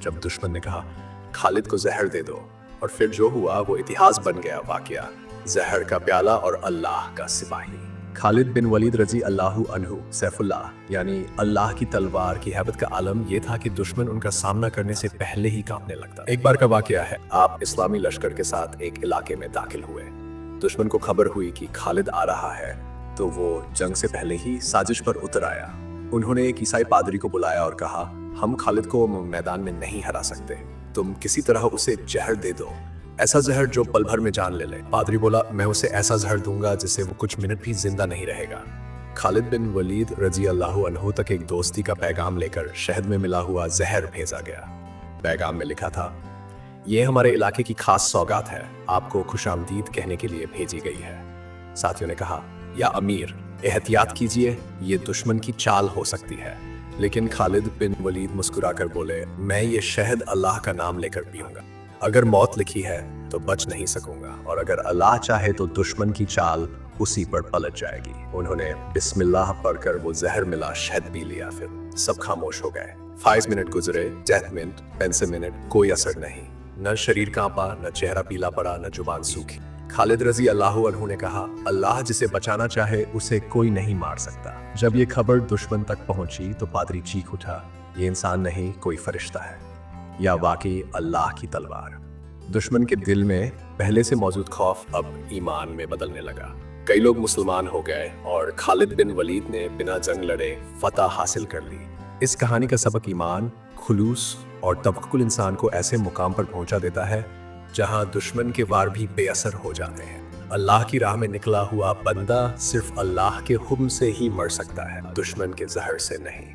जब दुश्मन ने कहा खालिद को जहर दे दो, और फिर जो हुआ वो इतिहास बन गया वाकया, जहर का प्याला और अल्लाह का सिपाही। खालिद बिन वलीद रजी अल्लाहु अन्हु सैफुल्लाह यानी अल्लाह की तलवार की हैबत का आलम ये था कि दुश्मन उनका सामना करने से पहले ही कांपने लगता। एक बार का वाकया है, आप इस्लामी लश्कर के साथ एक इलाके में दाखिल हुए। दुश्मन को खबर हुई कि खालिद आ रहा है तो वो जंग से पहले ही साजिश पर उतर आया। उन्होंने एक ईसाई पादरी को बुलाया और कहा, हम खालिद को मैदान में नहीं हरा सकते, तुम किसी तरह उसे जहर दे दो, ऐसा जहर जो पल भर में जान ले ले। पादरी बोला, मैं उसे ऐसा जहर दूंगा जिससे वो कुछ मिनट भी जिंदा नहीं रहेगा। खालिद बिन वलीद रजी अल्लाहु अन्हु तक एक दोस्ती का पैगाम लेकर शहद में मिला हुआ जहर भेजा गया। पैगाम में लिखा था, ये हमारे इलाके की खास सौगात है, आपको खुशामदीद कहने के लिए भेजी गई है। साथियों ने कहा, या अमीर एहतियात कीजिए, ये दुश्मन की चाल हो सकती है। लेकिन खालिद बिन वलीद मुस्कुराकर बोले, मैं ये शहद अल्लाह का नाम लेकर पीऊंगा, अगर मौत लिखी है तो बच नहीं सकूंगा, और अगर अल्लाह चाहे तो दुश्मन की चाल उसी पर पलट जाएगी। उन्होंने बिस्मिल्लाह पढ़कर वो जहर मिला शहद पी लिया, फिर सब खामोश हो गए। 5 मिनट गुजरे, 10 मिनट, 15 मिनट, कोई असर नहीं। न शरीर कांपा, न चेहरा पीला पड़ा, न जुबान सूखी। खालिद रजी अल्लाहु अन्हु ने कहा, अल्लाह जिसे बचाना चाहे उसे कोई नहीं मार सकता। जब ये खबर दुश्मन तक पहुंची तो पादरी चीख उठा, ये इंसान नहीं कोई फरिश्ता है, या वाकई अल्लाह की तलवार। दुश्मन के दिल में पहले से मौजूद खौफ अब ईमान में बदलने लगा। कई लोग मुसलमान हो गए और खालिद बिन वलीद ने बिना जंग लड़े फतह हासिल कर ली। इस कहानी का सबक ईमान, खुलूस और तवक्कुल इंसान को ऐसे मुकाम पर पहुंचा देता है जहां दुश्मन के वार भी बेअसर हो जाते हैं। अल्लाह की राह में निकला हुआ बंदा सिर्फ अल्लाह के हुक्म से ही मर सकता है, दुश्मन के जहर से नहीं।